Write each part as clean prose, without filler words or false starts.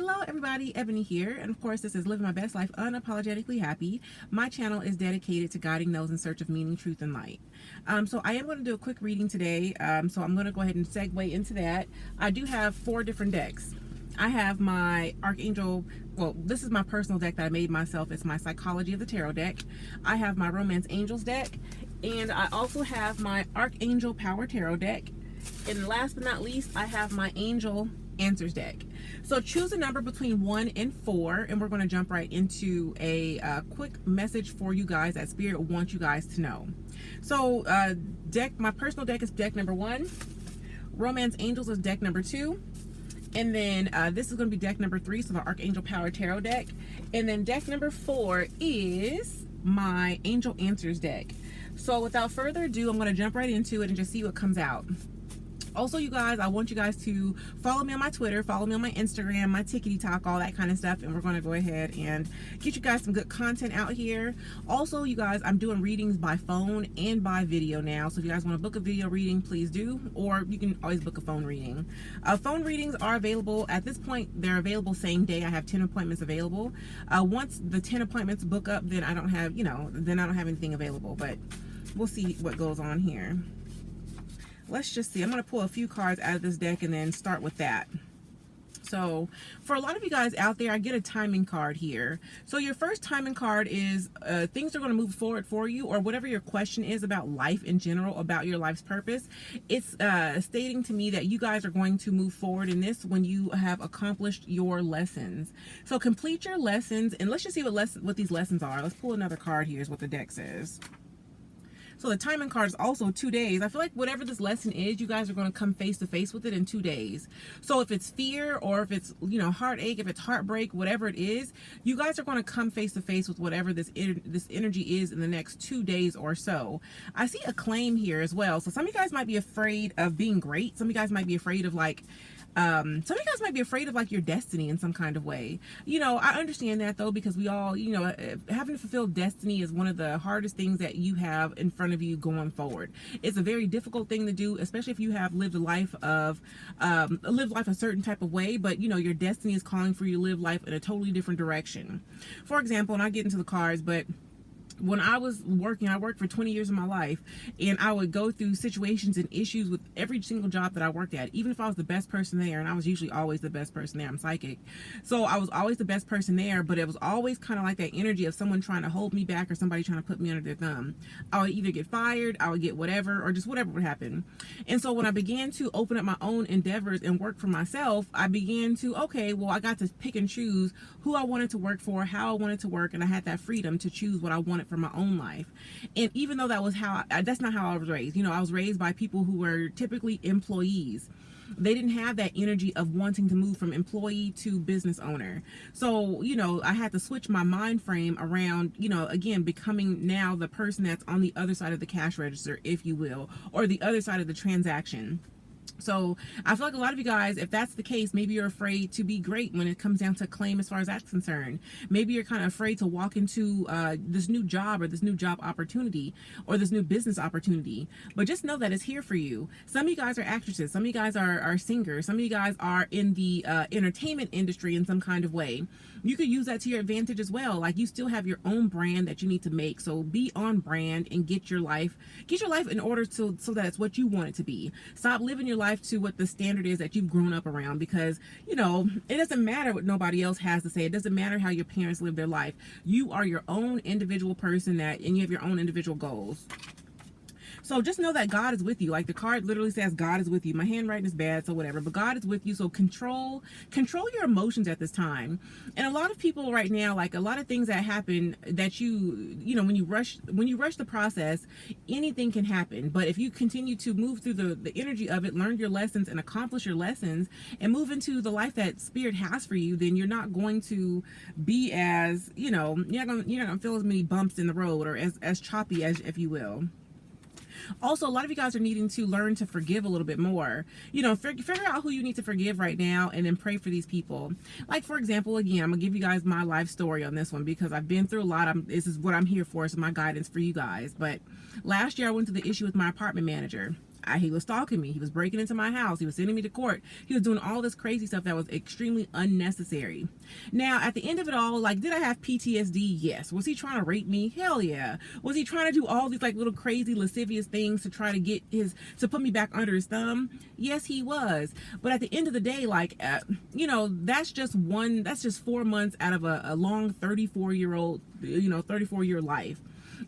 Hello everybody, Ebony here, and of course this is Living My Best Life Unapologetically Happy. My channel is dedicated to guiding those in search of meaning, truth, and light. So I am going to do a quick reading today, so I'm going to go ahead and segue into that. I do have 4 different decks. I have my Archangel, well, this is my personal deck that I made myself. It's my Psychology of the Tarot deck. I have my Romance Angels deck, and I also have my Archangel Power Tarot deck. And last but not least, I have my Angel Answers deck. So choose a number between 1 and 4, and we're going to jump right into a quick message for you guys that Spirit wants you guys to know. So my personal deck is deck number 1. Romance Angels is deck number 2. And then this is going to be deck number 3, so the Archangel Power Tarot deck. And then deck number 4 is my Angel Answers deck. So without further ado, I'm going to jump right into it and just see what comes out. Also, you guys, I want you guys to follow me on my Twitter, follow me on my Instagram, my TikTok, all that kind of stuff, and we're going to go ahead and get you guys some good content out here. Also, you guys, I'm doing readings by phone and by video now, so if you guys want to book a video reading, please do, or you can always book a phone reading. Phone readings are available at this point. They're available same day. I have 10 appointments available. Once the 10 appointments book up, then I don't have, then I don't have anything available, but we'll see what goes on here. Let's just see. I'm going to pull a few cards out of this deck and then start with that. So for a lot of you guys out there, I get a timing card here. So your first timing card is things are going to move forward for you, or whatever your question is about life in general, about your life's purpose. It's stating to me that you guys are going to move forward in this when you have accomplished your lessons. So complete your lessons, and let's just see what these lessons are. Let's pull another card here is what the deck says. So the timing card is also 2 days. I feel like whatever this lesson is, you guys are going to come face to face with it in 2 days. So if it's fear, or if it's, heartache, if it's heartbreak, whatever it is, you guys are going to come face to face with whatever this energy is in the next 2 days or so. I see a claim here as well. So some of you guys might be afraid of being great. Some of you guys might be afraid of some of you guys might be afraid of your destiny in some kind of way. I understand that though, because we all, having to fulfill destiny is one of the hardest things that you have in front of you going forward. It's a very difficult thing to do, especially if you have lived a life a certain type of way, but your destiny is calling for you to live life in a totally different direction. For example, and I'll get into the cards, but when I was working, I worked for 20 years of my life, and I would go through situations and issues with every single job that I worked at, even if I was the best person there, and I was usually always the best person there. I'm psychic. So I was always the best person there, but it was always kind of like that energy of someone trying to hold me back or somebody trying to put me under their thumb. I would either get fired, I would get whatever, or just whatever would happen. And so when I began to open up my own endeavors and work for myself, I began to, okay, well, I got to pick and choose who I wanted to work for, how I wanted to work, and I had that freedom to choose what I wanted for my own life. And even though that was that's not how I was raised. I was raised by people who were typically employees. They didn't have that energy of wanting to move from employee to business owner. So, I had to switch my mind frame around, again, becoming now the person that's on the other side of the cash register, if you will, or the other side of the transaction. So I feel like a lot of you guys, if that's the case, maybe you're afraid to be great when it comes down to claim as far as that's concerned. Maybe you're kind of afraid to walk into this new job or this new job opportunity or this new business opportunity. But just know that it's here for you. Some of you guys are actresses. Some of you guys are singers. Some of you guys are in the entertainment industry in some kind of way. You could use that to your advantage as well. Like, you still have your own brand that you need to make. So be on brand and get your life in order so that it's what you want it to be. Stop living your life to what the standard is that you've grown up around, because it doesn't matter what nobody else has to say. It doesn't matter how your parents live their life. You are your own individual person, and you have your own individual goals. So just know that God is with you. Like the card literally says, God is with you. My handwriting is bad, so whatever. But God is with you. So control your emotions at this time. And a lot of people right now, like a lot of things that happen that when you rush the process, anything can happen. But if you continue to move through the energy of it, learn your lessons and accomplish your lessons, and move into the life that Spirit has for you, then you're not going to be as, you're not gonna feel as many bumps in the road, or as choppy as, if you will. Also, a lot of you guys are needing to learn to forgive a little bit more. Figure out who you need to forgive right now, and then pray for these people. Like, for example, again, I'm going to give you guys my life story on this one, because I've been through a lot. This is what I'm here for. It's my guidance for you guys. But last year, I went to the issue with my apartment manager. He was stalking me. He was breaking into my house. He was sending me to court. He was doing all this crazy stuff that was extremely unnecessary. Now, at the end of it all, like, did I have PTSD? Yes. Was he trying to rape me? Hell yeah. Was he trying to do all these like little crazy lascivious things to try to to put me back under his thumb? Yes, he was. But at the end of the day, like, that's just 4 months out of a long 34-year life.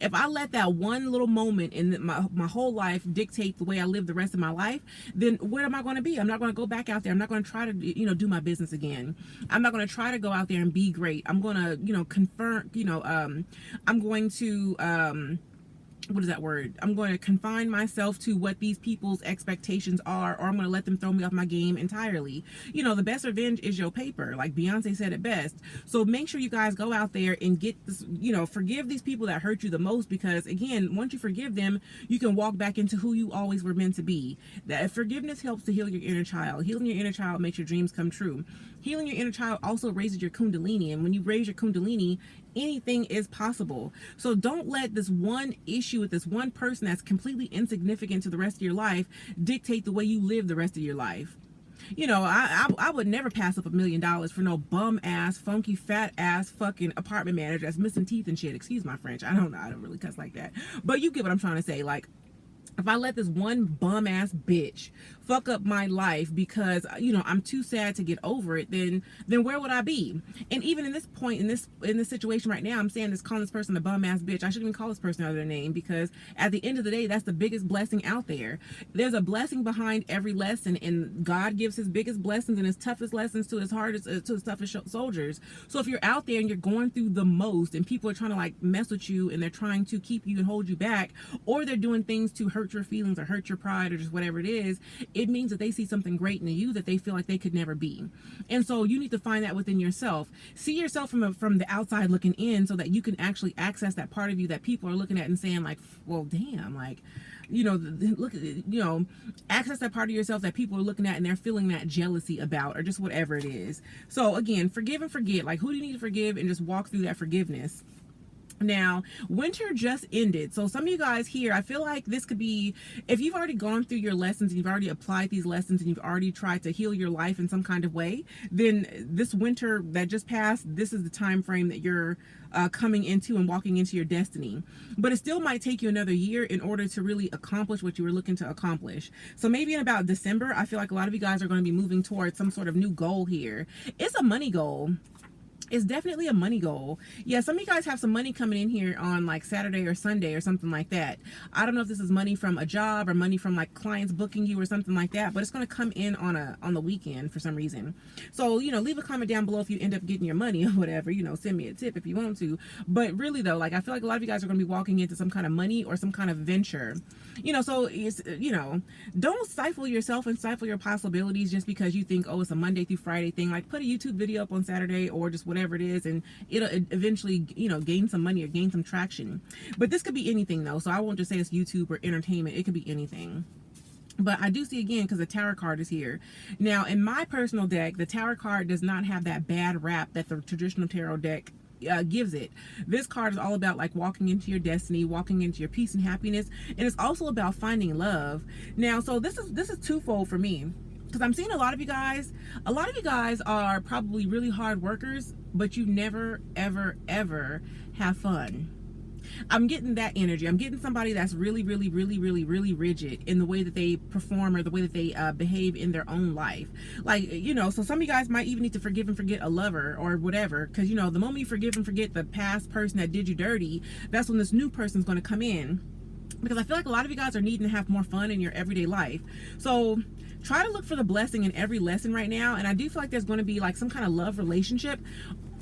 If I let that one little moment in my whole life dictate the way I live the rest of my life, then where am I going to be? I'm not going to go back out there. I'm not going to try to, do my business again. I'm not going to try to go out there and be great. I'm going to confirm, I'm going to, what is that word? I'm going to confine myself to what these people's expectations are, or I'm going to let them throw me off my game entirely. The best revenge is your paper. Like Beyonce said it best. So make sure you guys go out there and get this, forgive these people that hurt you the most, because again, once you forgive them, you can walk back into who you always were meant to be. That forgiveness helps to heal your inner child. Healing your inner child makes your dreams come true. Healing your inner child also raises your kundalini, and when you raise your kundalini, anything is possible. So don't let this one issue with this one person that's completely insignificant to the rest of your life dictate the way you live the rest of your life. I would never pass up $1 million for no bum ass, funky, fat ass fucking apartment manager that's missing teeth and shit. Excuse my French. I don't know. I don't really cuss like that. But you get what I'm trying to say. Like, if I let this one bum ass bitch fuck up my life because I'm too sad to get over it, then where would I be? And even in this point, in this situation right now, I'm saying calling this person a bum ass bitch. I shouldn't even call this person out their name, because at the end of the day, that's the biggest blessing out there. There's a blessing behind every lesson, and God gives his biggest blessings and his toughest lessons to his hardest, to his toughest soldiers. So if you're out there and you're going through the most, and people are trying to like mess with you, and they're trying to keep you and hold you back, or they're doing things to hurt your feelings or hurt your pride or just whatever it is, it means that they see something great in you that they feel like they could never be. And so you need to find that within yourself. See yourself from the outside looking in, so that you can actually access that part of you that people are looking at and saying like, well, damn, like, look, access that part of yourself that people are looking at and they're feeling that jealousy about, or just whatever it is. So again, forgive and forget. Like, who do you need to forgive, and just walk through that forgiveness. Now, winter just ended. So some of you guys here, I feel like this could be, if you've already gone through your lessons and you've already applied these lessons and you've already tried to heal your life in some kind of way, then this winter that just passed, this is the time frame that you're coming into and walking into your destiny. But it still might take you another year in order to really accomplish what you were looking to accomplish. So maybe in about December, I feel like a lot of you guys are going to be moving towards some sort of new goal here. It's a money goal. It's definitely a money goal. Yeah, some of you guys have some money coming in here on like Saturday or Sunday or something like that. I don't know if this is money from a job or money from like clients booking you or something like that, but it's going to come in on the weekend for some reason. So, leave a comment down below if you end up getting your money or whatever. Send me a tip if you want to. But really though, like, I feel like a lot of you guys are going to be walking into some kind of money or some kind of venture. So it's, don't stifle yourself and stifle your possibilities just because you think, oh, it's a Monday through Friday thing. Like, put a YouTube video up on Saturday or just whatever it is, and it'll eventually gain some money or gain some traction. But this could be anything though, so I won't just say it's YouTube or entertainment. It could be anything. But I do see, again, because the Tower card is here. Now, in my personal deck, the Tower card does not have that bad rap that the traditional tarot deck gives it. This card is all about like walking into your destiny, walking into your peace and happiness, and it's also about finding love. Now, so this is twofold for me, because I'm seeing a lot of you guys are probably really hard workers, but you never ever have fun. I'm getting that energy. I'm getting somebody that's really rigid in the way that they perform or the way that they behave in their own life. Like, so some of you guys might even need to forgive and forget a lover or whatever, because the moment you forgive and forget the past person that did you dirty, that's when this new person's going to come in. Because I feel like a lot of you guys are needing to have more fun in your everyday life. So try to look for the blessing in every lesson right now. And I do feel like there's going to be like some kind of love relationship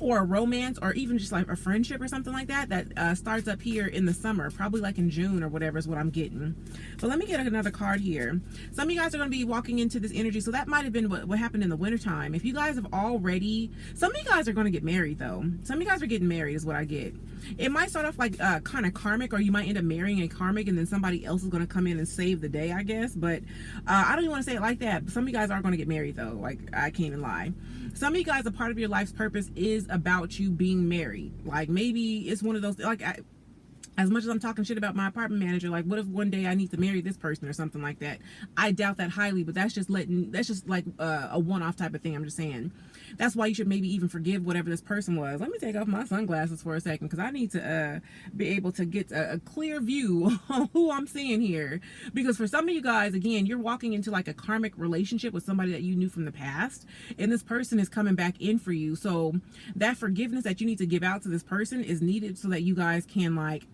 or a romance, or even just like a friendship or something like that starts up here in the summer, probably like in June or whatever is what I'm getting. But let me get another card here. Some of you guys are going to be walking into this energy, so that might have been what happened in the wintertime. If you guys have already, some of you guys are going to get married though. Some of you guys are getting married is what I get. It might start off like kind of karmic, or you might end up marrying a karmic and then somebody else is going to come in and save the day, I guess. But I don't even want to say it like that. But some of you guys are going to get married though. Like, I can't even lie. Some of you guys, a part of your life's purpose is about you being married. Like, maybe it's one of those, like, As much as I'm talking shit about my apartment manager, like, what if one day I need to marry this person or something like that? I doubt that highly, but that's just like a one-off type of thing. I'm just saying. That's why you should maybe even forgive whatever this person was. Let me take off my sunglasses for a second, because I need to be able to get a clear view on who I'm seeing here. Because for some of you guys, again, you're walking into like a karmic relationship with somebody that you knew from the past, and this person is coming back in for you. So that forgiveness that you need to give out to this person is needed so that you guys can like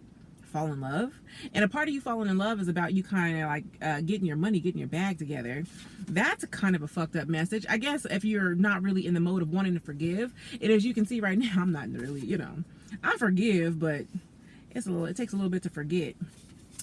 fall in love. And a part of you falling in love is about you kind of like getting your money, getting your bag together. That's a kind of a fucked up message, I guess, if you're not really in the mode of wanting to forgive. And as you can see right now, I'm not really, you know, I forgive, but it takes a little bit to forget.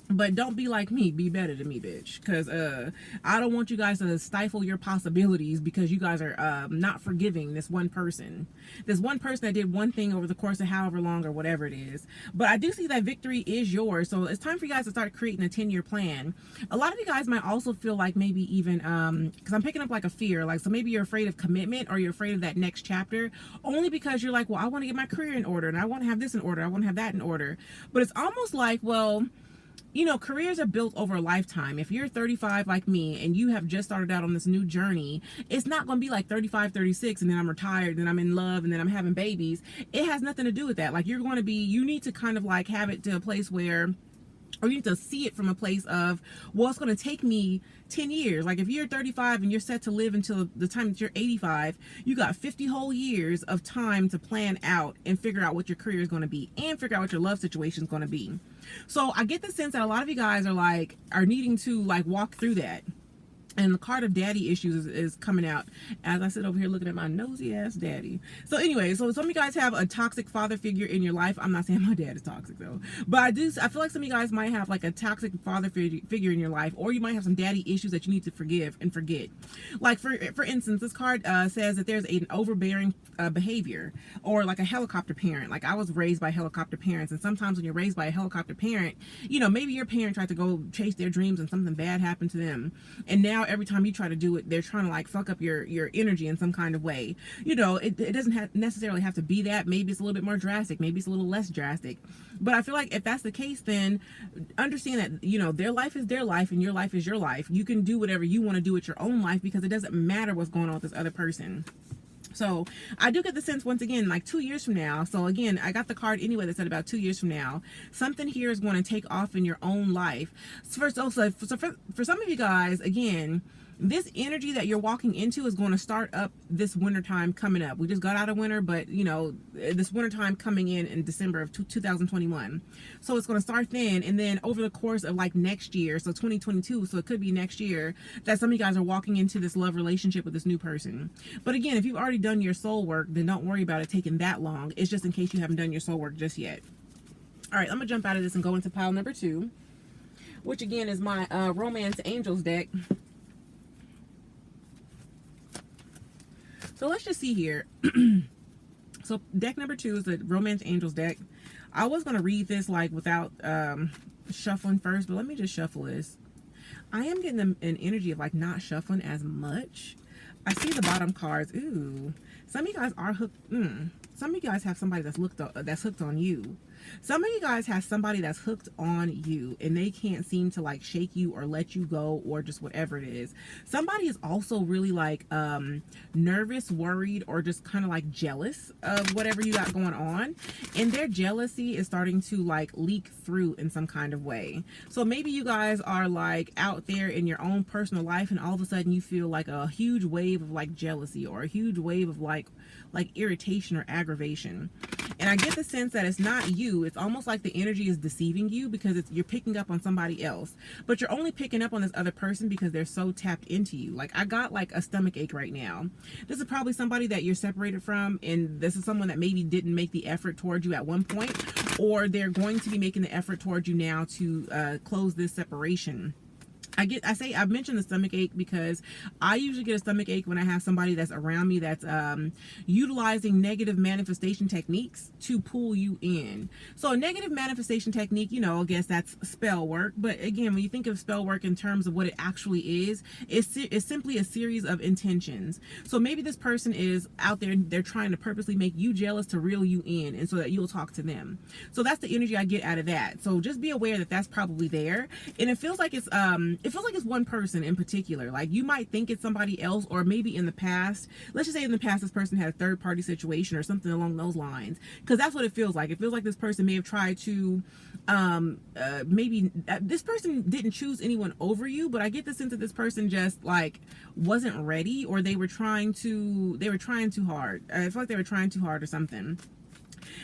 But don't be like me. Be better than me, bitch. Because I don't want you guys to stifle your possibilities because you guys are not forgiving this one person. This one person that did one thing over the course of however long or whatever it is. But I do see that victory is yours. So it's time for you guys to start creating a 10-year plan. A lot of you guys might also feel like maybe even, because I'm picking up like a fear. Like, so maybe you're afraid of commitment, or you're afraid of that next chapter. Only because you're like, well, I want to get my career in order. And I want to have this in order. I want to have that in order. But it's almost like, well, you know, careers are built over a lifetime. If you're 35 like me and you have just started out on this new journey, it's not going to be like 35, 36 and then I'm retired, then I'm in love, and then I'm having babies. It has nothing to do with that. Like, you're going to be, you need to kind of like have it to a place where, or you need to see it from a place of, well, it's going to take me 10 years. Like, if you're 35 and you're set to live until the time that you're 85, you got 50 whole years of time to plan out and figure out what your career is going to be and figure out what your love situation is going to be. So I get the sense that a lot of you guys are needing to like walk through that. And the card of daddy issues is coming out as I sit over here looking at my nosy ass daddy. So anyway, so some of you guys have a toxic father figure in your life. I'm not saying my dad is toxic though, but I feel like some of you guys might have like a toxic father figure in your life, or you might have some daddy issues that you need to forgive and forget. Like for instance, this card says that there's an overbearing behavior, or like a helicopter parent. Like, I was raised by helicopter parents, and sometimes when you're raised by a helicopter parent, you know, maybe your parent tried to go chase their dreams and something bad happened to them, and now every time you try to do it, they're trying to like fuck up your energy in some kind of way. You know, it doesn't necessarily have to be that. Maybe it's a little bit more drastic, maybe it's a little less drastic, but I feel like if that's the case, then understand that, you know, their life is their life and your life is your life. You can do whatever you want to do with your own life, because it doesn't matter what's going on with this other person. So I do get the sense, once again, like 2 years from now. So again, I got the card anyway that said about 2 years from now, something here is going to take off in your own life. So for some of you guys, again, this energy that you're walking into is going to start up this winter time coming up. We just got out of winter, but you know, this winter time coming in December of 2021. So it's going to start then, and then over the course of like next year, so 2022, so it could be next year, that some of you guys are walking into this love relationship with this new person. But again, if you've already done your soul work, then don't worry about it taking that long. It's just in case you haven't done your soul work just yet. All right, I'm gonna jump out of this and go into pile number 2, which again is my Romance Angels deck. So let's just see here. So deck number 2 is the Romance Angels deck. I was going to read this like without shuffling first, but let me just shuffle this. I am getting an energy of like not shuffling as much. I see the bottom cards. Ooh, some of you guys are hooked. Some of you guys have somebody that's hooked on you. Some of you guys have somebody that's hooked on you, and they can't seem to like shake you or let you go, or just whatever it is. Somebody is also really like nervous, worried, or just kind of like jealous of whatever you got going on, and their jealousy is starting to like leak through in some kind of way. So maybe you guys are like out there in your own personal life, and all of a sudden you feel like a huge wave of like jealousy, or a huge wave of like irritation or aggravation. And I get the sense that it's not you. It's almost like the energy is deceiving you, because you're picking up on somebody else, but you're only picking up on this other person because they're so tapped into you. Like, I got like a stomach ache right now. This is probably somebody that you're separated from, and this is someone that maybe didn't make the effort towards you at one point, or they're going to be making the effort towards you now to close this separation. I mentioned the stomach ache because I usually get a stomach ache when I have somebody that's around me that's utilizing negative manifestation techniques to pull you in. So a negative manifestation technique, I guess that's spell work. But again, when you think of spell work in terms of what it actually is, it's simply a series of intentions. So maybe this person is out there, they're trying to purposely make you jealous to reel you in, and so that you'll talk to them. So that's the energy I get out of that. So just be aware that that's probably there, and it feels like it's one person in particular. Like you might think it's somebody else, or maybe in the past, let's just say in the past this person had a third party situation or something along those lines, because that's what it feels like. It feels like this person may have tried to maybe this person didn't choose anyone over you, but I get the sense that this person just like wasn't ready, or they were trying too hard. I feel like they were trying too hard or something.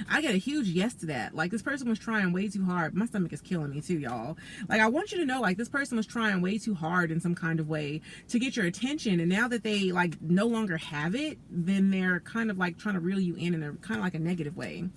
I get a huge yes to that. Like this person was trying way too hard. My stomach is killing me too, y'all. Like I want you to know, like this person was trying way too hard in some kind of way to get your attention, and now that they like no longer have it, then they're kind of like trying to reel you in a kind of like a negative way.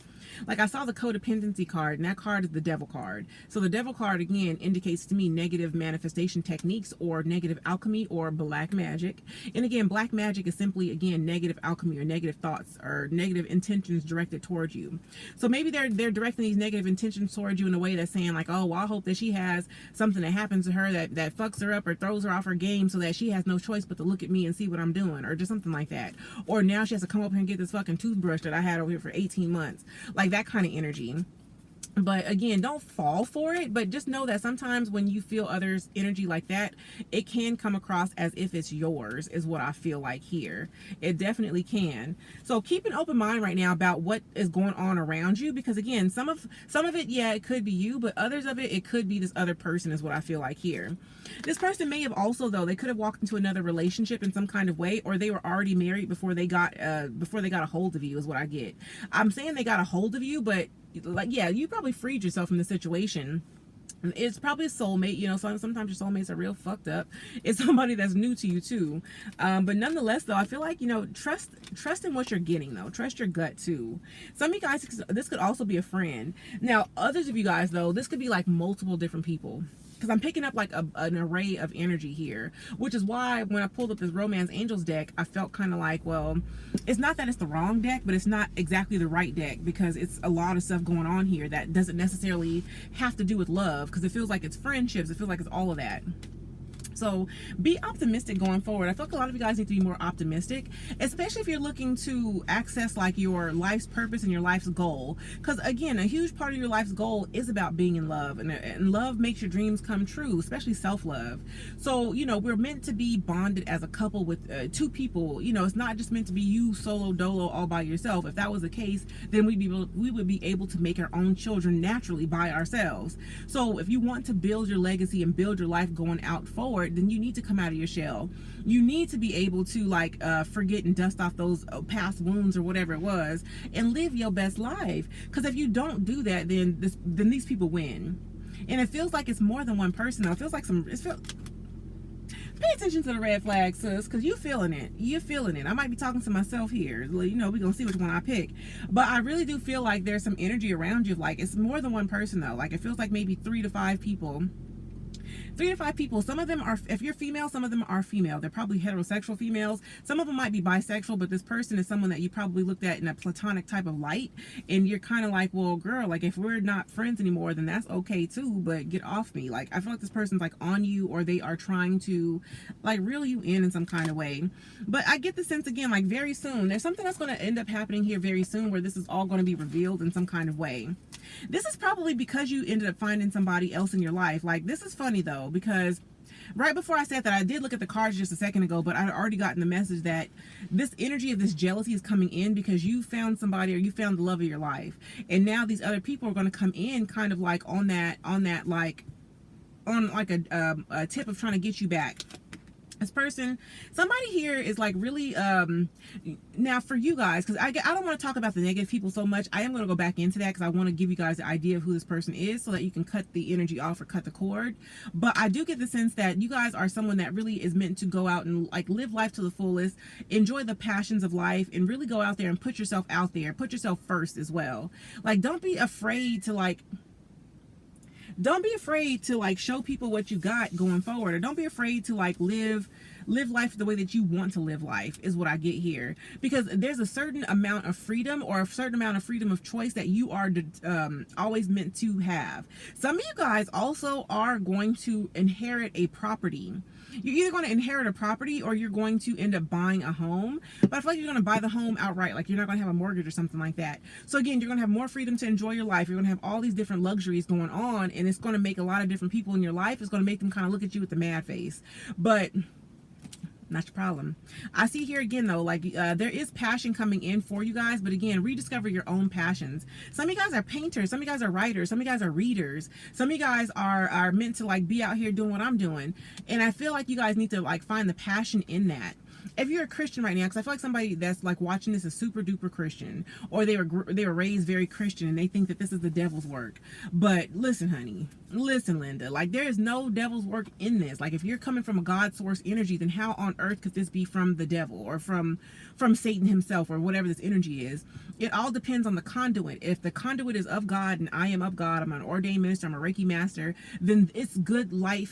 Like I saw the codependency card, and that card is the devil card. So the devil card again indicates to me negative manifestation techniques, or negative alchemy, or black magic. And again, black magic is simply again negative alchemy, or negative thoughts, or negative intentions directed towards you. So maybe they're directing these negative intentions towards you in a way that's saying like, oh, well, I hope that she has something that happens to her that fucks her up or throws her off her game, so that she has no choice but to look at me and see what I'm doing, or just something like that. Or now she has to come up here and get this fucking toothbrush that I had over here for 18 months. Like that kind of energy. But again, don't fall for it, but just know that sometimes when you feel others' energy like that, it can come across as if it's yours, is what I feel like here. It definitely can. So keep an open mind right now about what is going on around you, because again, some of it, yeah, it could be you, but others of it could be this other person, is what I feel like here. This person may have also, though, they could have walked into another relationship in some kind of way, or they were already married before they got a hold of you, is what I get. I'm saying they got a hold of you, but like, yeah, you probably freed yourself from the situation. It's probably a soulmate. Sometimes your soulmates are real fucked up. It's somebody that's new to you too, but nonetheless, though, I feel like trust in what you're getting, though. Trust your gut too. Some of you guys, this could also be a friend. Now others of you guys, though, this could be like multiple different people, because I'm picking up like an array of energy here, which is why when I pulled up this Romance Angels deck, I felt kind of like, well, it's not that it's the wrong deck, but it's not exactly the right deck, because it's a lot of stuff going on here that doesn't necessarily have to do with love, because it feels like it's friendships, it feels like it's all of that. So be optimistic going forward. I feel like a lot of you guys need to be more optimistic, especially if you're looking to access like your life's purpose and your life's goal. Because again, a huge part of your life's goal is about being in love, and love makes your dreams come true, especially self-love. So, we're meant to be bonded as a couple with two people. It's not just meant to be you solo dolo all by yourself. If that was the case, then we would be able to make our own children naturally by ourselves. So if you want to build your legacy and build your life going out forward, then you need to come out of your shell. You need to be able to forget and dust off those past wounds or whatever it was, and live your best life. Because if you don't do that, then these people win. And it feels like it's more than one person. It feels like pay attention to the red flag, sis, because you're feeling it. I might be talking to myself here. We're gonna see which one I pick, but I really do feel like there's some energy around you. Like it's more than one person, though. Like it feels like maybe 3 to 5 people. 3 to 5 people. Some of them are, if you're female, some of them are female. They're probably heterosexual females. Some of them might be bisexual, but this person is someone that you probably looked at in a platonic type of light, and you're kind of like, well, girl, like if we're not friends anymore, then that's okay too, but get off me. Like I feel like this person's like on you, or they are trying to like reel you in some kind of way. But I get the sense again, like very soon, there's something that's going to end up happening here very soon, where this is all going to be revealed in some kind of way. This is probably because you ended up finding somebody else in your life. Like this is funny though, because right before I said that, I did look at the cards just a second ago, but I had already gotten the message that this energy of this jealousy is coming in because you found somebody, or you found the love of your life, and now these other people are going to come in kind of like on a tip of trying to get you back. This person, somebody here is like really now for you guys, because I don't want to talk about the negative people so much. I am going to go back into that because I want to give you guys the idea of who this person is, so that you can cut the energy off or cut the cord. But I do get the sense that you guys are someone that really is meant to go out and like live life to the fullest, enjoy the passions of life, and really go out there and put yourself out there, put yourself first as well. Like don't be afraid to don't be afraid to like show people what you got going forward, or don't be afraid to like live life the way that you want to live life, is what I get here. Because there's a certain amount of freedom, or a certain amount of freedom of choice that you are always meant to have. Some of you guys also are going to inherit a property. You're either going to inherit a property or you're going to end up buying a home. But I feel like you're going to buy the home outright. Like, you're not going to have a mortgage or something like that. So again, you're going to have more freedom to enjoy your life. You're going to have all these different luxuries going on, and it's going to make a lot of different people in your life, it's going to make them kind of look at you with the mad face. But not your problem. I see here again though, like there is passion coming in for you guys, but again, rediscover your own passions. Some of you guys are painters, some of you guys are writers, some of you guys are readers, some of you guys are meant to like be out here doing what I'm doing, and I feel like you guys need to like find the passion in that. If you're a Christian right now, because I feel like somebody that's like watching this is super duper Christian, or they were raised very Christian and they think that this is the devil's work. But listen, honey, listen, Linda, like there is no devil's work in this. Like, if you're coming from a God source energy, then how on earth could this be from the devil, or from Satan himself, or whatever this energy is? It all depends on the conduit. If the conduit is of God, and I am of God, I'm an ordained minister, I'm a Reiki master, then it's good light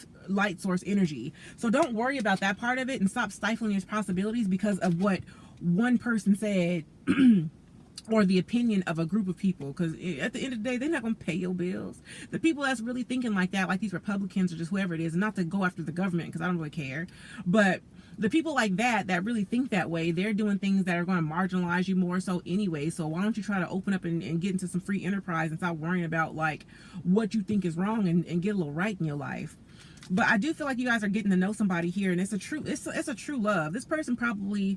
source energy. So don't worry about that part of it, and stop stifling your possibilities because of what one person said or the opinion of a group of people. Because at the end of the day, they're not going to pay your bills. The people that's really thinking like that, like these Republicans or just whoever it is, and not to go after the government because I don't really care, but the people like that really think that way, they're doing things that are going to marginalize you more so anyway. So why don't you try to open up and get into some free enterprise and stop worrying about like what you think is wrong, and get a little right in your life. But I do feel like you guys are getting to know somebody here, and it's a true love. This person probably,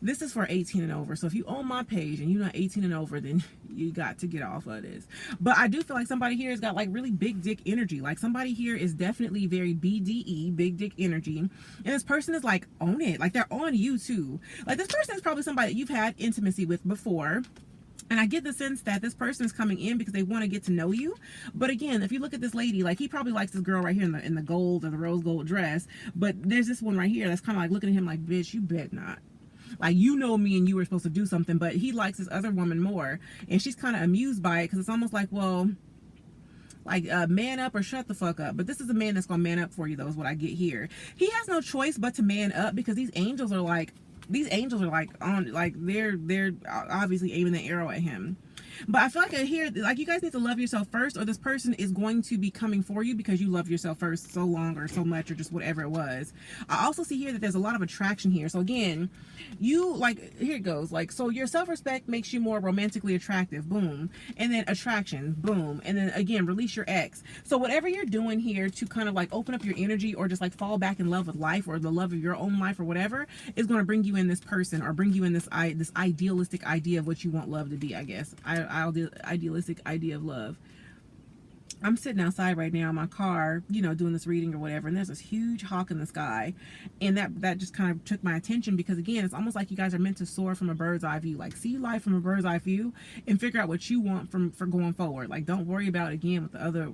this is for 18 and over. So if you own my page and you're not 18 and over, then you got to get off of this. But I do feel like somebody here has got like really big dick energy. Like somebody here is definitely very BDE, big dick energy. And this person is like on it. Like they're on you too. Like this person is probably somebody that you've had intimacy with before. And I get the sense that this person is coming in because they want to get to know you. But again, if you look at this lady, like he probably likes this girl right here in the gold or the rose gold dress. But there's this one right here that's kind of like looking at him like, bitch, you bet not. Like, you know me and you were supposed to do something. But he likes this other woman more. And she's kind of amused by it because it's almost like, well, like man up or shut the fuck up. But this is a man that's gonna man up for you though, is what I get here. He has no choice but to man up because these angels are like on, like they're obviously aiming the arrow at him. But I feel like I hear like you guys need to love yourself first, or this person is going to be coming for you because you love yourself first so long or so much, or just whatever it was. I also see here that there's a lot of attraction here. So again, you like, here it goes, like, so your self-respect makes you more romantically attractive, boom, and then attraction, boom, and then again release your ex. So whatever you're doing here to kind of like open up your energy, or just like fall back in love with life, or the love of your own life, or whatever, is going to bring you in this person, or bring you in this idealistic idea of what you want love to be, I guess. Idealistic idea of love. I'm sitting outside right now in my car, you know, doing this reading or whatever, and there's this huge hawk in the sky, and that just kind of took my attention, because again, it's almost like you guys are meant to soar from a bird's eye view, like see life from a bird's eye view and figure out what you want for going forward. Like, don't worry about again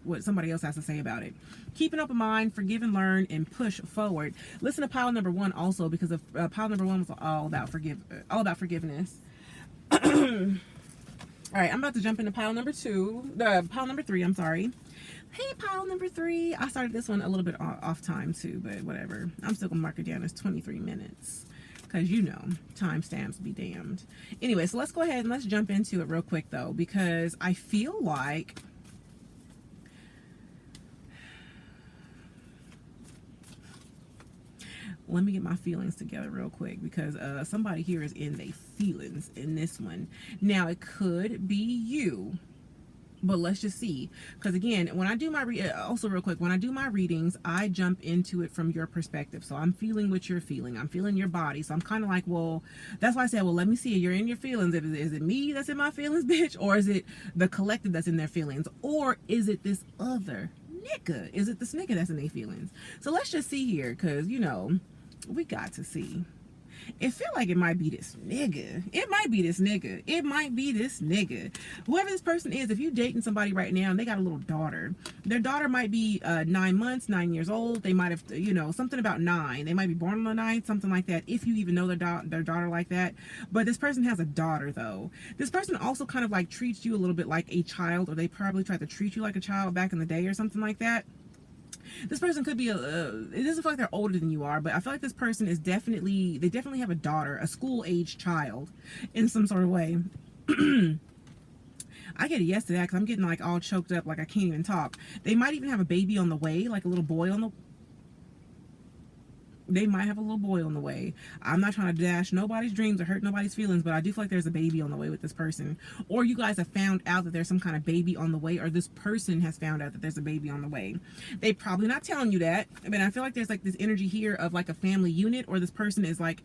what somebody else has to say about it. Keep an open mind, forgive and learn, and push forward. Listen to pile number 1 also, because pile number 1 was all about forgiveness. All right, I'm about to jump into pile number 3, I'm sorry. Hey, pile number 3. I started this one a little bit off time too, but whatever. I'm still gonna mark it down as 23 minutes. Because, you know, timestamps be damned. Anyway, so let's go ahead and let's jump into it real quick though, because I feel like let me get my feelings together real quick, because somebody here is in their feelings in this one. Now, it could be you, but let's just see. Because again, when I do my also real quick, when I do my readings, I jump into it from your perspective. So I'm feeling what you're feeling. I'm feeling your body. So I'm kind of like, well, that's why I said, well, let me see. You're in your feelings. Is it me that's in my feelings, bitch? Or is it the collective that's in their feelings? Or is it this other nigga? Is it this nigga that's in their feelings? So let's just see here, because, you know, we got to see. It feel like it might be this nigga. It might be this nigga. It might be this nigga. Whoever this person is, if you dating somebody right now and they got a little daughter, their daughter might be 9 months, 9 years old. They might have, you know, something about 9. They might be born on the 9th, something like that, if you even know their daughter like that. But this person has a daughter, though. This person also kind of like treats you a little bit like a child, or they probably tried to treat you like a child back in the day or something like that. This person could be it doesn't feel like they're older than you are, but I feel like this person is they definitely have a daughter, a school-age child in some sort of way. I get a yes to that because I'm getting like all choked up, like I can't even talk. They might even have a baby on the way, like a little boy on the They might have a little boy on the way. I'm not trying to dash nobody's dreams or hurt nobody's feelings, but I do feel like there's a baby on the way with this person. Or you guys have found out that there's some kind of baby on the way, or this person has found out that there's a baby on the way. They probably not telling you that, but I feel like there's like this energy here of like a family unit, or this person is like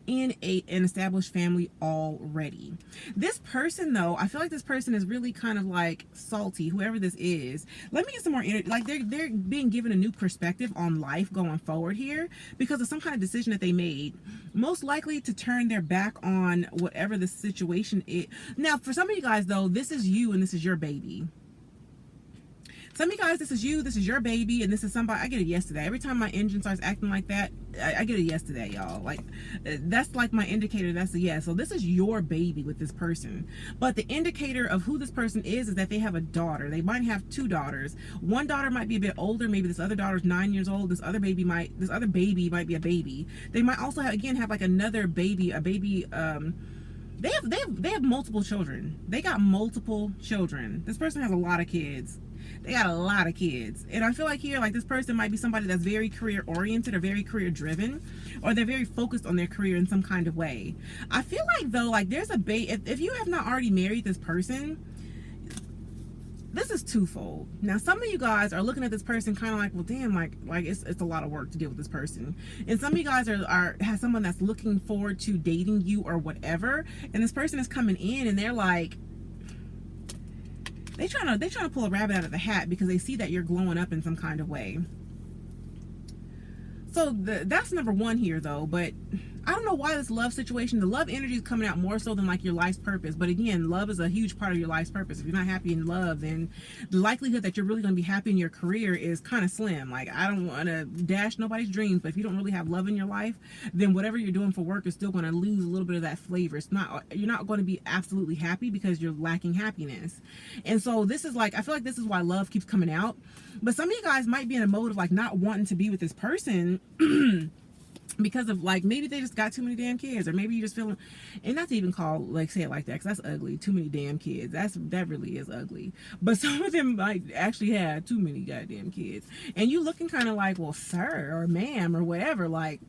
in an established family already. This person, though, I feel like this person is really kind of like salty, whoever this is. Let me get some more energy. Like they're being given a new perspective on life going forward here, because of some kind of decision that they made, most likely to turn their back on whatever the situation is. Now, for some of you guys, though, this is you and this is your baby. Some of you guys, this is you, this is your baby, and this is somebody. I get a yes to that. Every time my engine starts acting like that, I get a yes to that, y'all. Like, that's like my indicator. That's a yes. So this is your baby with this person. But the indicator of who this person is that they have a daughter. They might have 2 daughters. One daughter might be a bit older. Maybe this other daughter's 9 years old. This other baby might be a baby. They might also have like another baby, they have multiple children. They got multiple children. This person has a lot of kids. They got a lot of kids. And I feel like here, like this person might be somebody that's very career oriented or very career driven, or they're very focused on their career in some kind of way. I feel like, though, like there's a if you have not already married this person, this is twofold. Now, some of you guys are looking at this person kind of like, well, damn, like it's a lot of work to deal with this person. And some of you guys have someone that's looking forward to dating you or whatever, and this person is coming in and they're like, they're trying to pull a rabbit out of the hat because they see that you're glowing up in some kind of way. So that's number one here, though. But I don't know why this love situation, the love energy is coming out more so than like your life's purpose. But again, love is a huge part of your life's purpose. If you're not happy in love, then the likelihood that you're really going to be happy in your career is kind of slim. Like, I don't want to dash nobody's dreams, but if you don't really have love in your life, then whatever you're doing for work is still going to lose a little bit of that flavor. You're not going to be absolutely happy because you're lacking happiness. And so this is like, I feel like this is why love keeps coming out. But some of you guys might be in a mode of like not wanting to be with this person because of like, maybe they just got too many damn kids, or maybe you just feeling, and not to even say it like that, because that's ugly. Too many damn kids, that really is ugly. But some of them might actually have too many goddamn kids, and you looking kind of like, well, sir or ma'am or whatever, like.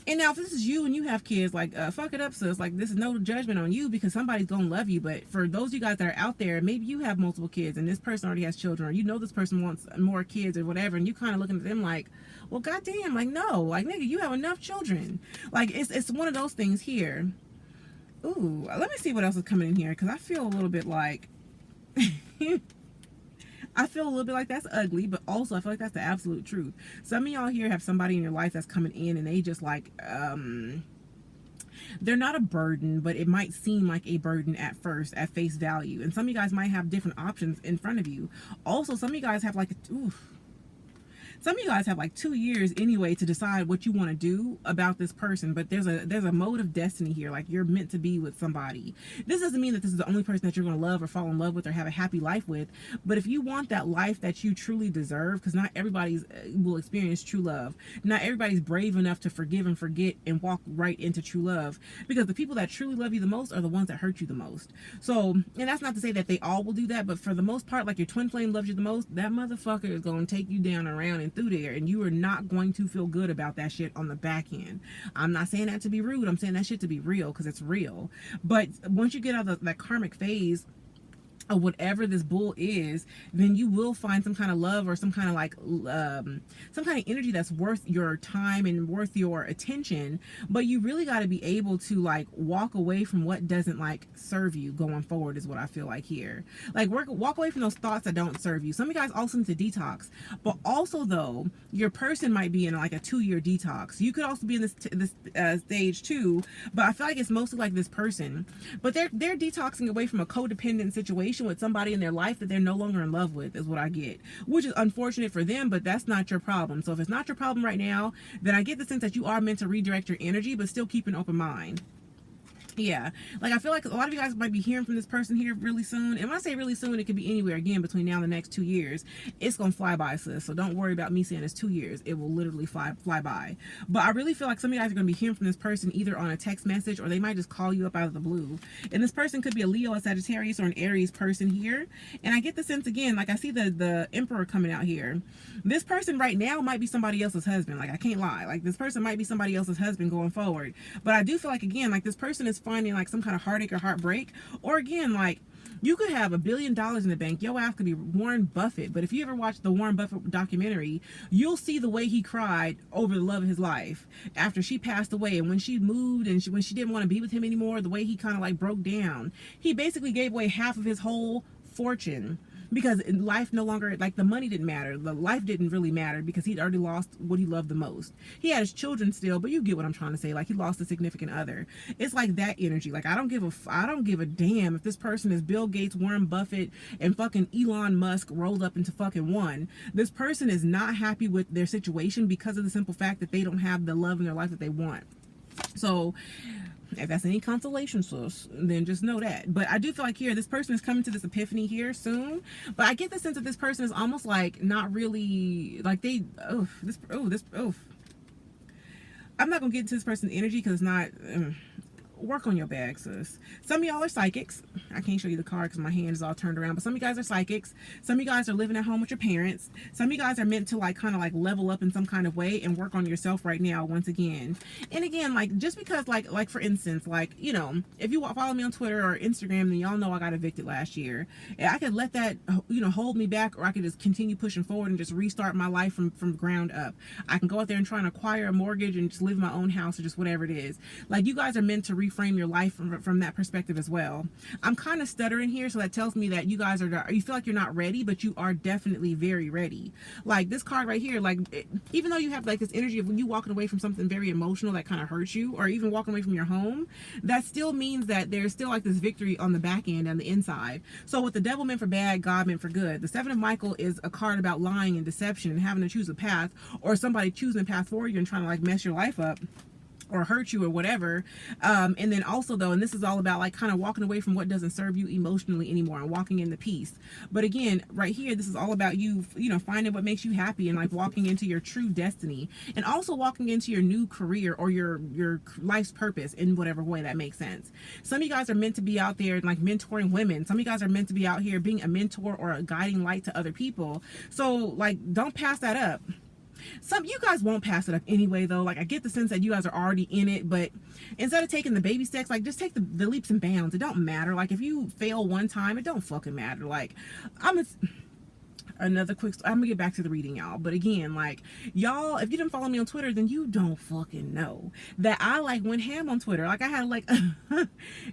And now if this is you and you have kids, like, fuck it up, sis. Like, this is no judgment on you, because somebody's gonna love you. But for those of you guys that are out there, maybe you have multiple kids and this person already has children, or you know this person wants more kids or whatever, and you kind of looking at them like, well, goddamn, like, no, like, nigga, you have enough children. Like, it's one of those things here. Ooh, let me see what else is coming in here, because I feel a little bit like I feel a little bit like that's ugly, but also I feel like that's the absolute truth. Some of y'all here have somebody in your life that's coming in and they just like, they're not a burden, but it might seem like a burden at first, at face value. And some of you guys might have different options in front of you. Also, some of you guys have like, some of you guys have like 2 years anyway to decide what you want to do about this person, but there's a mode of destiny here. Like, you're meant to be with somebody. This doesn't mean that this is the only person that you're going to love or fall in love with or have a happy life with, but if you want that life that you truly deserve, because not everybody will experience true love. Not everybody's brave enough to forgive and forget and walk right into true love, because the people that truly love you the most are the ones that hurt you the most. So, and that's not to say that they all will do that, but for the most part, like, your twin flame loves you the most, that motherfucker is going to take you down around and through there, and you are not going to feel good about that shit on the back end. I'm not saying that to be rude. I'm saying that shit to be real, because it's real. But once you get out of that karmic phase, or whatever this bull is, then you will find some kind of love or some kind of like some kind of energy that's worth your time and worth your attention. But you really got to be able to like walk away from what doesn't like serve you going forward, is what I feel like here. Like walk away from those thoughts that don't serve you. Some of you guys also need to detox, but also though your person might be in like a 2-year detox. You could also be in this stage too, but I feel like it's mostly like this person, but they're detoxing away from a codependent situation with somebody in their life that they're no longer in love with, is what I get, which is unfortunate for them, but that's not your problem. So if it's not your problem right now, then I get the sense that you are meant to redirect your energy, but still keep an open mind. Yeah, like I feel like a lot of you guys might be hearing from this person here really soon. And when I say really soon, it could be anywhere again between now and the next 2 years. It's gonna fly by, sis. So don't worry about me saying it's 2 years. It will literally fly by. But I really feel like some of you guys are gonna be hearing from this person either on a text message, or they might just call you up out of the blue. And this person could be a Leo, a Sagittarius, or an Aries person here. And I get the sense again, like I see the Emperor coming out here. This person right now might be somebody else's husband. Like I can't lie. Like this person might be somebody else's husband going forward. But I do feel like again, like this person is finding like some kind of heartache or heartbreak, or again, like you could have $1 billion in the bank. Your ass could be Warren Buffett, but if you ever watch the Warren Buffett documentary, you'll see the way he cried over the love of his life after she passed away, and when she moved and when she didn't want to be with him anymore, the way he kind of like broke down. He basically gave away half of his whole fortune, because life no longer, like the money didn't matter, the life didn't really matter, because he'd already lost what he loved the most. He had his children still, but you get what I'm trying to say. Like he lost a significant other. It's like that energy. Like I don't give a damn if this person is Bill Gates, Warren Buffett, and fucking Elon Musk rolled up into fucking one. This person is not happy with their situation because of the simple fact that they don't have the love in their life that they want. So if that's any consolation, sis, then just know that. But I do feel like here, this person is coming to this epiphany here soon. But I get the sense that this person is almost like not really, like they, I'm not going to get into this person's energy because it's not, work on your bag, sis. Some of y'all are psychics. I can't show you the card because my hand is all turned around, but some of you guys are psychics. Some of you guys are living at home with your parents. Some of you guys are meant to like kind of like level up in some kind of way and work on yourself right now once again. And again, like just because like for instance, like, you know, if you follow me on Twitter or Instagram, then y'all know I got evicted last year. And I could let that, you know, hold me back, or I could just continue pushing forward and just restart my life from ground up. I can go out there and try and acquire a mortgage and just live in my own house, or just whatever it is. Like you guys are meant to reframe your life from that perspective as well. I'm kind of stuttering here, so that tells me that you guys you feel like you're not ready, but you are definitely very ready. Like this card right here, like even though you have like this energy of when you walking away from something very emotional that kind of hurts you, or even walking away from your home, that still means that there's still like this victory on the back end and the inside. So with the devil meant for bad, God meant for good. The Seven of Michael is a card about lying and deception and having to choose a path, or somebody choosing a path for you and trying to like mess your life up or hurt you or whatever. And then also though, and this is all about like kind of walking away from what doesn't serve you emotionally anymore and walking into peace. But again, right here, this is all about you know, finding what makes you happy and like walking into your true destiny, and also walking into your new career or your life's purpose in whatever way that makes sense. Some of you guys are meant to be out there like mentoring women. Some of you guys are meant to be out here being a mentor or a guiding light to other people. So like, don't pass that up. Some you guys won't pass it up anyway though. Like I get the sense that you guys are already in it, but instead of taking the baby steps, like just take the leaps and bounds. It don't matter. Like if you fail one time, it don't fucking matter. Like another quick, I'm gonna get back to the reading, y'all, but again, like y'all, if you didn't follow me on Twitter, then you don't fucking know that I like went ham on Twitter. Like I had like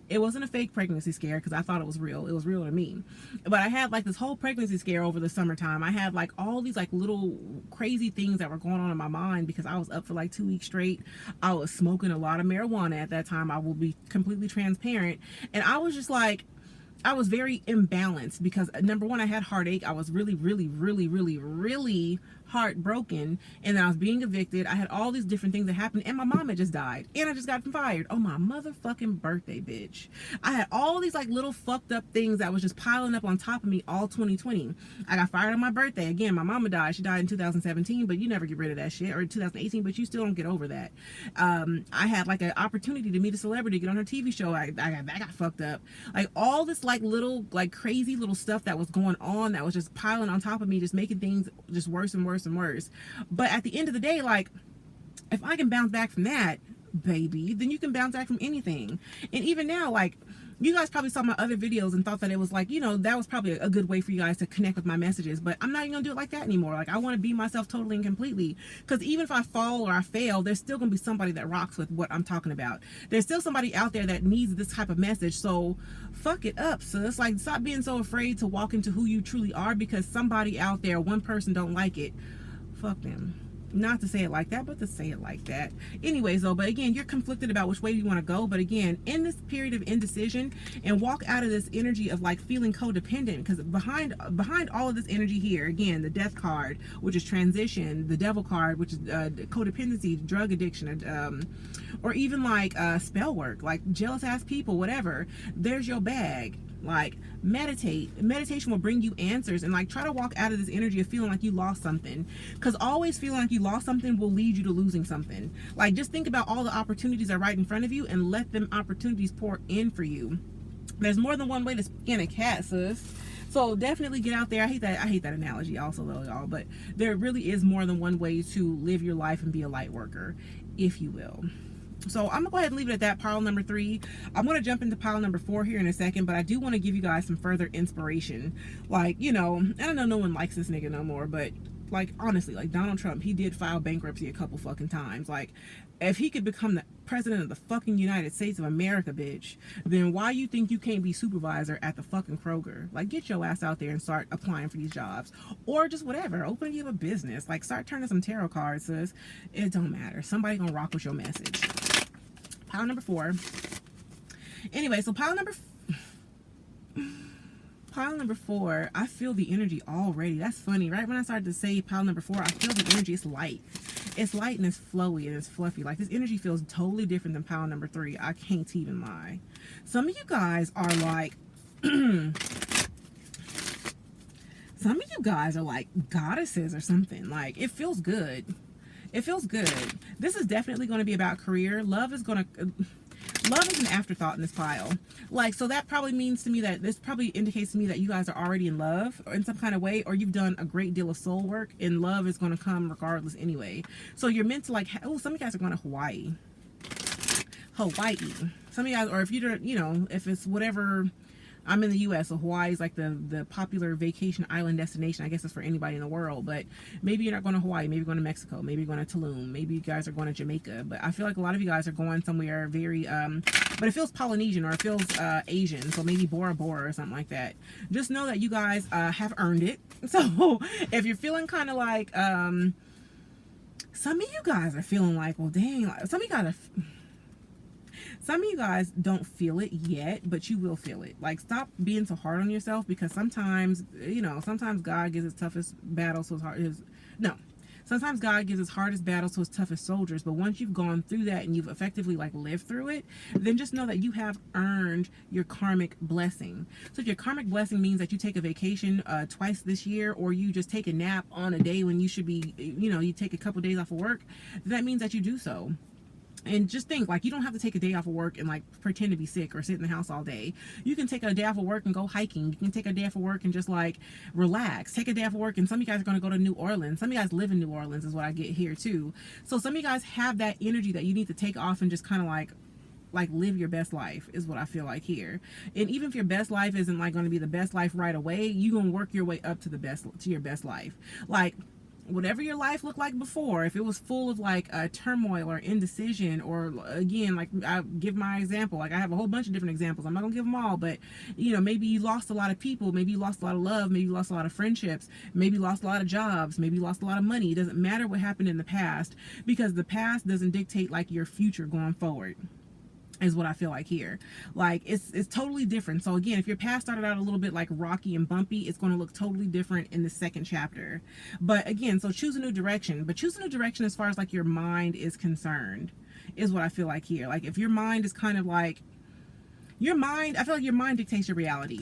it wasn't a fake pregnancy scare because I thought it was real. It was real to me, but I had like this whole pregnancy scare over the summertime. I had like all these like little crazy things that were going on in my mind because I was up for like 2 weeks straight. I was smoking a lot of marijuana at that time. I will be completely transparent, and I was just like, I was very imbalanced because number one, I had heartache. I was really heartbroken, and then I was being evicted. I had all these different things that happened, and my mom had just died, and I just got fired on my motherfucking birthday, bitch. I had all these like little fucked up things that was just piling up on top of me all 2020. I got fired on my birthday. Again, my mama died. She died in 2017, but you never get rid of that shit, or 2018, but you still don't get over that. I had like an opportunity to meet a celebrity, get on her TV show. I got fucked up. Like all this like little like crazy little stuff that was going on that was just piling on top of me, just making things just worse and worse and worse. But at the end of the day, like if I can bounce back from that, baby, then you can bounce back from anything. And even now, like you guys probably saw my other videos and thought that it was like, you know, that was probably a good way for you guys to connect with my messages, but I'm not even gonna do it like that anymore. Like, I want to be myself totally and completely, because even if I fall or I fail, there's still gonna be somebody that rocks with what I'm talking about. There's still somebody out there that needs this type of message. So fuck it up. So it's like, stop being so afraid to walk into who you truly are, because somebody out there, one person don't like it. Fuck them. Not to say it like that, but to say it like that. Anyways, though, but again, you're conflicted about which way you want to go. But again, in this period of indecision, and walk out of this energy of like feeling codependent, because behind all of this energy here, again, the death card, which is transition, the devil card, which is codependency, drug addiction, or even like spell work, like jealous ass people, whatever. There's your bag. Like, meditation will bring you answers, and like, try to walk out of this energy of feeling like you lost something, because always feeling like you lost something will lead you to losing something. Like, just think about all the opportunities that are right in front of you and let them opportunities pour in for you. There's more than one way to skin a cat, sis. So definitely get out there. I hate that analogy also, though, y'all, but there really is more than one way to live your life and be a light worker, if you will. So I'm gonna go ahead and leave it at that, pile number 3. I'm gonna jump into pile number 4 here in a second, but I do want to give you guys some further inspiration. Like, you know, I don't know, no one likes this nigga no more, but like, honestly, like, Donald Trump, he did file bankruptcy a couple fucking times. Like, if he could become the president of the fucking United States of America, bitch, then why you think you can't be supervisor at the fucking Kroger? Like, get your ass out there and start applying for these jobs, or just whatever, open you a business. Like, start turning some tarot cards, sis. It don't matter, somebody gonna rock with your message. Pile number 4. Anyway, so pile number 4, I feel the energy already. That's funny. Right when I started to say pile number 4, I feel the energy. It's light. It's light and it's flowy and it's fluffy. Like, this energy feels totally different than pile number 3. I can't even lie. Some of you guys are like, some of you guys are like goddesses or something. Like, it feels good. It feels good. This is definitely going to be about career. Love is an afterthought in this pile. Like, so that probably means to me that this probably indicates to me that you guys are already in love or in some kind of way, or you've done a great deal of soul work, and love is going to come regardless anyway. So you're meant to, like, oh, some of you guys are going to Hawaii. Some of you guys, or if you're, you know, if it's whatever. I'm in the U.S., so Hawaii is like the popular vacation island destination. I guess it's for anybody in the world, but maybe you're not going to Hawaii. Maybe you're going to Mexico. Maybe you're going to Tulum. Maybe you guys are going to Jamaica. But I feel like a lot of you guys are going somewhere very, but it feels Polynesian, or it feels Asian. So maybe Bora Bora or something like that. Just know that you guys have earned it. So if you're feeling kind of like, some of you guys are feeling like, well, dang, some of you guys don't feel it yet, but you will feel it. Like, stop being so hard on yourself, because sometimes, you know, sometimes God gives his toughest battles to sometimes God gives his hardest battles to his toughest soldiers. But once you've gone through that and you've effectively like lived through it, then just know that you have earned your karmic blessing. So if your karmic blessing means that you take a vacation twice this year, or you just take a nap on a day when you should be, you know, you take a couple days off of work, that means that you do so. And just think, like, you don't have to take a day off of work and like pretend to be sick or sit in the house all day. You can take a day off of work and go hiking. You can take a day off of work and just like relax. Take a day off of work, and some of you guys are going to go to New Orleans. Some of you guys live in New Orleans is what I get here too. So some of you guys have that energy that you need to take off and just kind of like live your best life, is what I feel like here. And even if your best life isn't like going to be the best life right away, you're going to work your way up to your best life. Like, whatever your life looked like before, if it was full of like turmoil or indecision, or again, like I give my example, like I have a whole bunch of different examples, I'm not gonna give them all, but you know, maybe you lost a lot of people, maybe you lost a lot of love, maybe you lost a lot of friendships, maybe you lost a lot of jobs, maybe you lost a lot of money. It doesn't matter what happened in the past, because the past doesn't dictate like your future going forward, is what I feel like here. Like, it's totally different. So again, if your past started out a little bit like rocky and bumpy, it's going to look totally different in the second chapter. But again, so choose a new direction, but choose a new direction as far as like your mind is concerned, is what I feel like here. Like, if your mind is kind of like, I feel like your mind dictates your reality.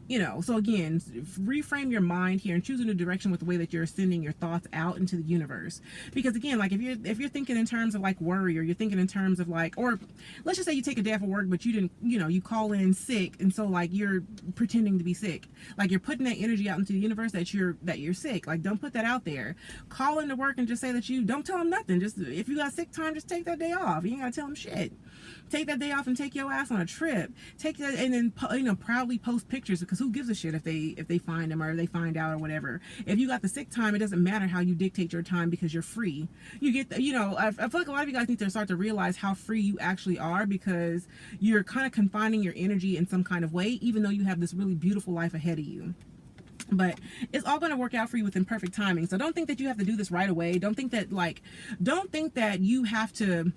So again, reframe your mind here and choose a new direction with the way that you're sending your thoughts out into the universe. Because again, like if you're thinking in terms of like worry, or you're thinking in terms of like, or let's just say you take a day off of work, but you didn't, you call in sick, and so like you're pretending to be sick. Like you're putting that energy out into the universe that you're sick. Like don't put that out there. Call into work and just say that don't tell them nothing. Just if you got sick time, just take that day off. You ain't gotta tell them shit. Take that day off and take your ass on a trip. Take that and then proudly post pictures, because who gives a shit if they find them or they find out or whatever. If you got the sick time, it doesn't matter how you dictate your time, because you're free. You get I feel like a lot of you guys need to start to realize how free you actually are, because you're kind of confining your energy in some kind of way, even though you have this really beautiful life ahead of you. But it's all going to work out for you within perfect timing. So don't think that you have to do this right away. Don't think that you have to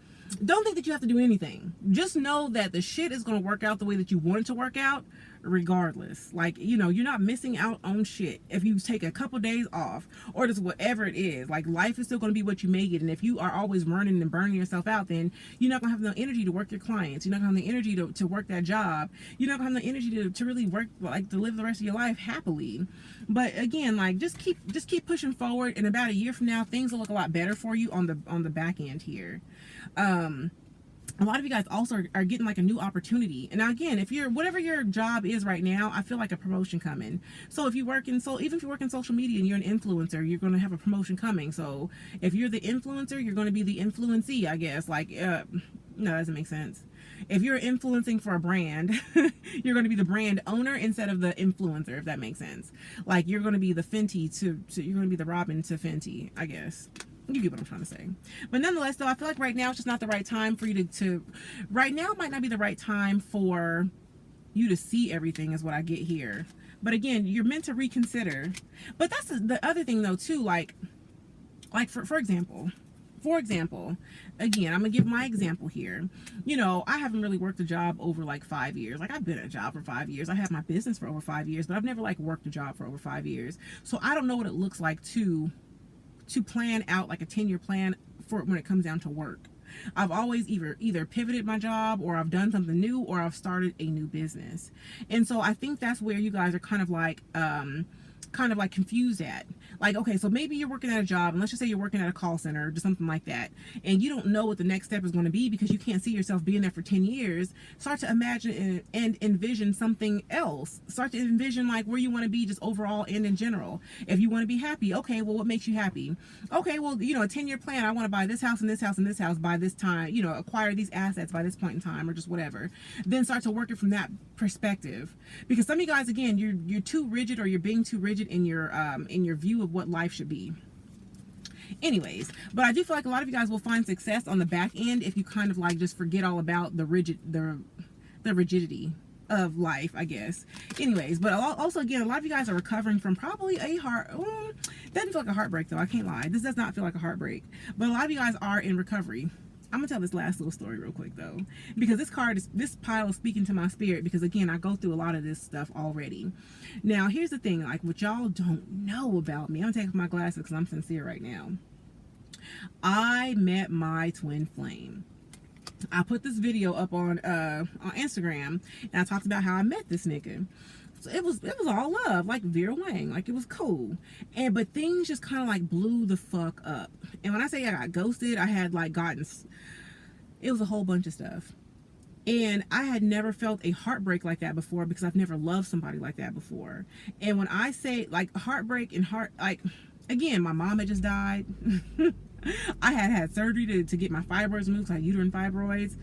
do anything. Just know that the shit is going to work out the way that you want it to work out, regardless. Like, you're not missing out on shit if you take a couple days off, or just whatever it is. Like, life is still going to be what you make it. And if you are always running and burning yourself out, then you're not going to have no energy to work your clients. You're not going to have the energy to work that job. You're not going to have the energy to really work, like, to live the rest of your life happily. But again, like, just keep pushing forward. And about a year from now, things will look a lot better for you on the back end here. A lot of you guys also are getting like a new opportunity. And now again, if you're, whatever your job is right now, I feel like a promotion coming. So if you work in, even if you work in social media and you're an influencer, you're going to have a promotion coming. So if you're the influencer, you're going to be the influencee, I guess. Like, no, that doesn't make sense. If you're influencing for a brand, you're going to be the brand owner instead of the influencer, if that makes sense. Like, you're going to be the Fenty you're going to be the Robin to Fenty, I guess. You get what I'm trying to say. But nonetheless, though, I feel like right now it's just not the right time for you right now might not be the right time for you to see everything, is what I get here. But again, you're meant to reconsider. But that's the other thing, though, too. Like for example, again, I'm gonna give my example here. I haven't really worked a job over like 5 years. Like, I've been at a job for 5 years. I have my business for over 5 years, but I've never like worked a job for over 5 years. So I don't know what it looks like to plan out like a 10-year plan for when it comes down to work. I've always either pivoted my job, or I've done something new, or I've started a new business. And so I think that's where you guys are kind of like confused at. Like, okay, so maybe you're working at a job, and let's just say you're working at a call center or just something like that, and you don't know what the next step is going to be because you can't see yourself being there for 10 years. Start to imagine and envision something else. Start to envision like where you want to be just overall and in general. If you want to be happy, okay, well, what makes you happy? Okay, well, a 10-year plan, I want to buy this house and this house and this house by this time, acquire these assets by this point in time, or just whatever. Then start to work it from that perspective. Because some of you guys, again, you're too rigid, or you're being too rigid in your view of what life should be. Anyways, but I do feel like a lot of you guys will find success on the back end if you kind of like just forget all about the rigidity of life, I guess. Anyways, but also again, a lot of you guys are recovering from probably a doesn't feel like a heartbreak, though. I can't lie. This does not feel like a heartbreak, but a lot of you guys are in recovery. I'm gonna tell this last little story real quick, though, because this pile is speaking to my spirit, because again, I go through a lot of this stuff already. Now, here's the thing, like, what y'all don't know about me. I'm gonna take off my glasses because I'm sincere right now. I met my twin flame. I put this video up on Instagram, and I talked about how I met this nigga. So it was all love, like Vera Wang, like, it was cool. But things just kind of like blew the fuck up. And when I say I got ghosted, I had like it was a whole bunch of stuff. And I had never felt a heartbreak like that before, because I've never loved somebody like that before. And when I say like heartbreak and like, again, my mom had just died. I had surgery to get my fibroids removed. I had uterine fibroids.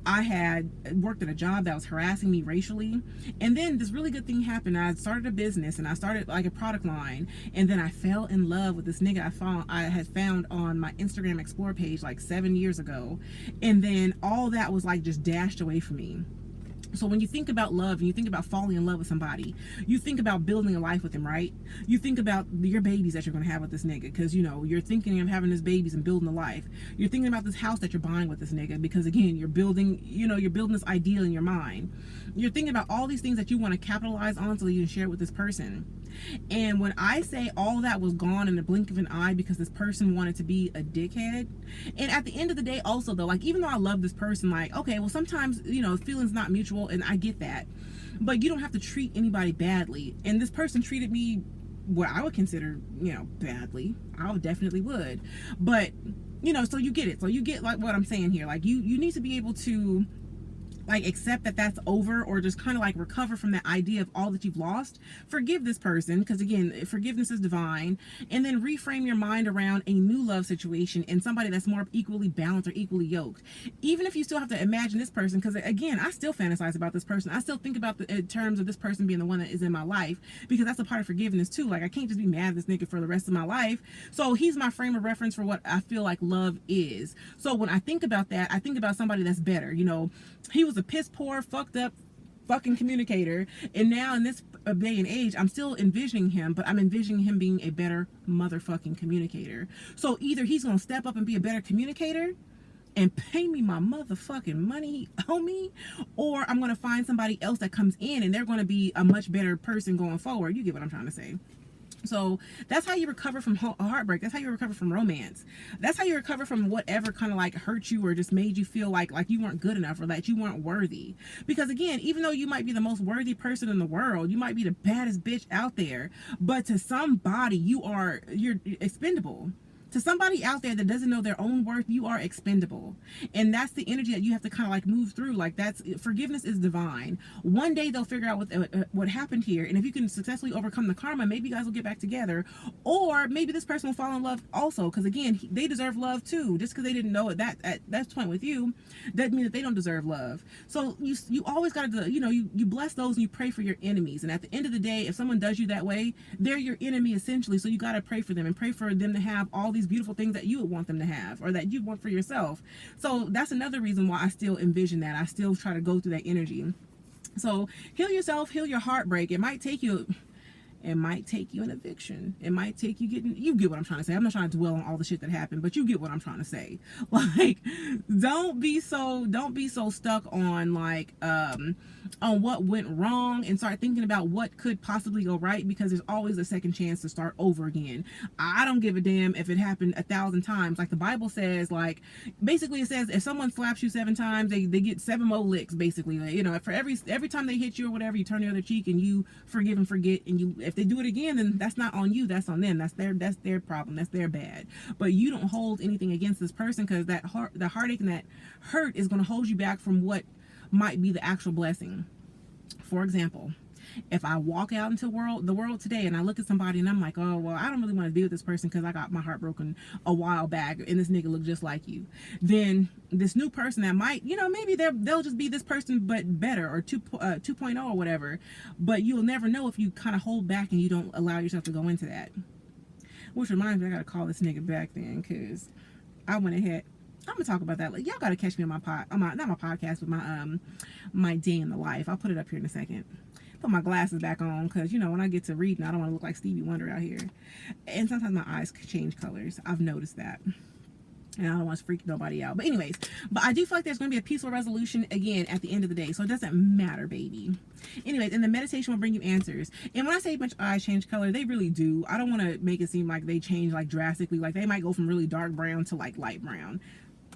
I had worked at a job that was harassing me racially. And then this really good thing happened. I started a business, and I started like a product line. And then I fell in love with this nigga I had found on my Instagram Explore page like 7 years ago. And then all that was like just dashed away from me. So when you think about love and you think about falling in love with somebody, you think about building a life with them, right? You think about your babies that you're going to have with this nigga, because, you're thinking of having his babies and building a life. You're thinking about this house that you're buying with this nigga, because, again, you're building this ideal in your mind. You're thinking about all these things that you want to capitalize on so that you can share it with this person. And when I say all of that was gone in the blink of an eye because this person wanted to be a dickhead, and at the end of the day also, though, like, even though I love this person, like, okay, well, sometimes, feelings not mutual, and I get that. but you don't have to treat anybody badly. And this person treated me what I would consider, badly. I definitely would. But, so you get it. So you get like what I'm saying here. Like you need to be able to like accept that that's over, or just kind of like recover from that idea of all that you've lost. Forgive this person, because again, forgiveness is divine. And then reframe your mind around a new love situation and somebody that's more equally balanced or equally yoked. Even if you still have to imagine this person, because again, I still fantasize about this person. I still think about in terms of this person being the one that is in my life, because that's a part of forgiveness too. Like I can't just be mad at this nigga for the rest of my life. So he's my frame of reference for what I feel like love is. So when I think about that, I think about somebody that's better. He was a piss poor, fucked up fucking communicator, and now in this day and age, I'm still envisioning him, but I'm envisioning him being a better motherfucking communicator. So either he's gonna step up and be a better communicator and pay me my motherfucking money, homie, or I'm gonna find somebody else that comes in and they're gonna be a much better person going forward. You get what I'm trying to say? So that's how you recover from heartbreak. That's how you recover from romance. That's how you recover from whatever kind of like hurt you or just made you feel like you weren't good enough or that you weren't worthy. Because again, even though you might be the most worthy person in the world, you might be the baddest bitch out there, but to somebody you're expendable. To somebody out there that doesn't know their own worth, you are expendable. And that's the energy that you have to kind of like move through. Like forgiveness is divine. One day they'll figure out what happened here. And if you can successfully overcome the karma, maybe you guys will get back together. Or maybe this person will fall in love also. Because again, they deserve love too. Just because they didn't know it at that point with you, doesn't mean that they don't deserve love. So you always got to, you bless those and you pray for your enemies. And at the end of the day, if someone does you that way, they're your enemy essentially. So you got to pray for them and pray for them to have all these beautiful things that you would want them to have or that you want for yourself. So that's another reason why I still envision that. I still try to go through that energy. So heal yourself, heal your heartbreak. It might take you an eviction. It might take you you get what I'm trying to say. I'm not trying to dwell on all the shit that happened, but you get what I'm trying to say. Like, don't be so stuck on on what went wrong and start thinking about what could possibly go right, because there's always a second chance to start over again. I don't give a damn if it happened 1,000 times. Like the Bible says, basically it says if someone slaps you 7 times, they get 7 more licks, basically. For every time they hit you or whatever, you turn the other cheek and you forgive and forget, and if they do it again, then that's not on you, that's on them. That's their problem, that's their bad. But you don't hold anything against this person, because the heartache and that hurt is going to hold you back from what might be the actual blessing. For example, if I walk out into the world today and I look at somebody and I'm like, oh, well, I don't really want to be with this person because I got my heart broken a while back and this nigga look just like you, then this new person that might, maybe they'll just be this person but better, or 2.0 or whatever, but you'll never know if you kind of hold back and you don't allow yourself to go into that. Which reminds me, I gotta call this nigga back then, because I went ahead. I'm gonna talk about that. Y'all gotta catch me on not my podcast, but my day in the life. I'll put it up here in a second. Put my glasses back on, because when I get to reading, I don't want to look like Stevie Wonder out here. And sometimes my eyes change colors. I've noticed that, and I don't want to freak nobody out. But anyways, I do feel like there's going to be a peaceful resolution again at the end of the day. So it doesn't matter, baby. Anyways, and the meditation will bring you answers. And when I say my eyes change color, they really do. I don't want to make it seem like they change drastically. They might go from really dark brown to light brown.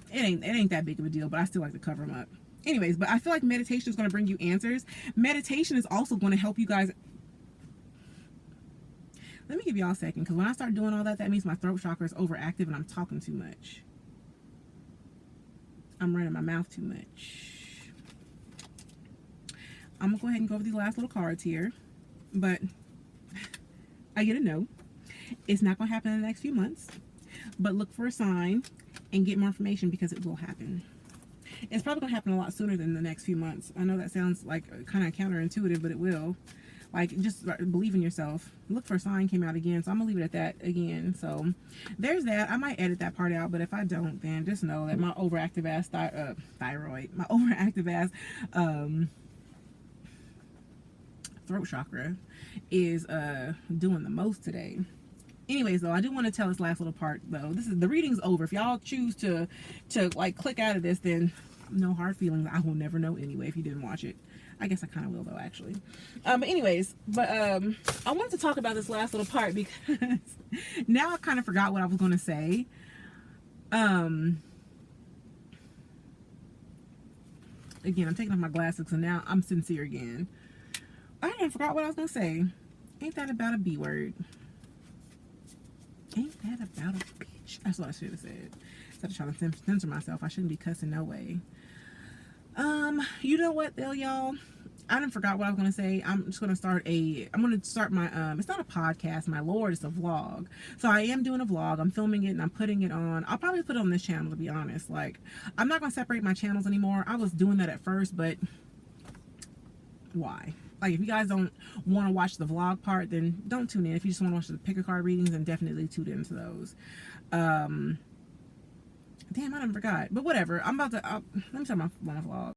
It ain't that big of a deal, but I still like to cover them up. Anyways, but I feel like meditation is going to bring you answers. Meditation is also going to help you guys. Let me give y'all a second, because when I start doing all that, that means my throat chakra is overactive and I'm talking too much. I'm running my mouth too much. I'm going to go ahead and go over these last little cards here. But I get a no. It's not going to happen in the next few months. But look for a sign and get more information, because it will happen. It's probably going to happen a lot sooner than the next few months. I know that sounds kind of counterintuitive, but it will. Just believe in yourself. Look for a sign came out again, so I'm going to leave it at that again. So there's that. I might edit that part out, but if I don't, then just know that my overactive ass thyroid, my overactive ass throat chakra is doing the most today. Anyways, though, I do want to tell this last little part, though. The reading's over. If y'all choose to click out of this, then no hard feelings. I will never know anyway if you didn't watch it. I guess I kind of will, though, actually. But anyways, I wanted to talk about this last little part, because now I kind of forgot what I was going to say. Again, I'm taking off my glasses, so now I'm sincere again. I done forgot what I was gonna say. Ain't that about a B word? Ain't that about a bitch? That's what I should have said. Instead of trying to censor myself, I shouldn't be cussing no way. You know what though, y'all? I done forgot what I was gonna say. I'm just gonna start my it's not a podcast, my lord, it's a vlog. So I am doing a vlog. I'm filming it and I'm putting it on. I'll probably put it on this channel, to be honest. Like, I'm not gonna separate my channels anymore. I was doing that at first, but why? Like, if you guys don't want to watch the vlog part, then don't tune in. If you just want to watch the picker card readings, then definitely tune into those. Damn, I done forgot. But whatever. Let me start my vlog.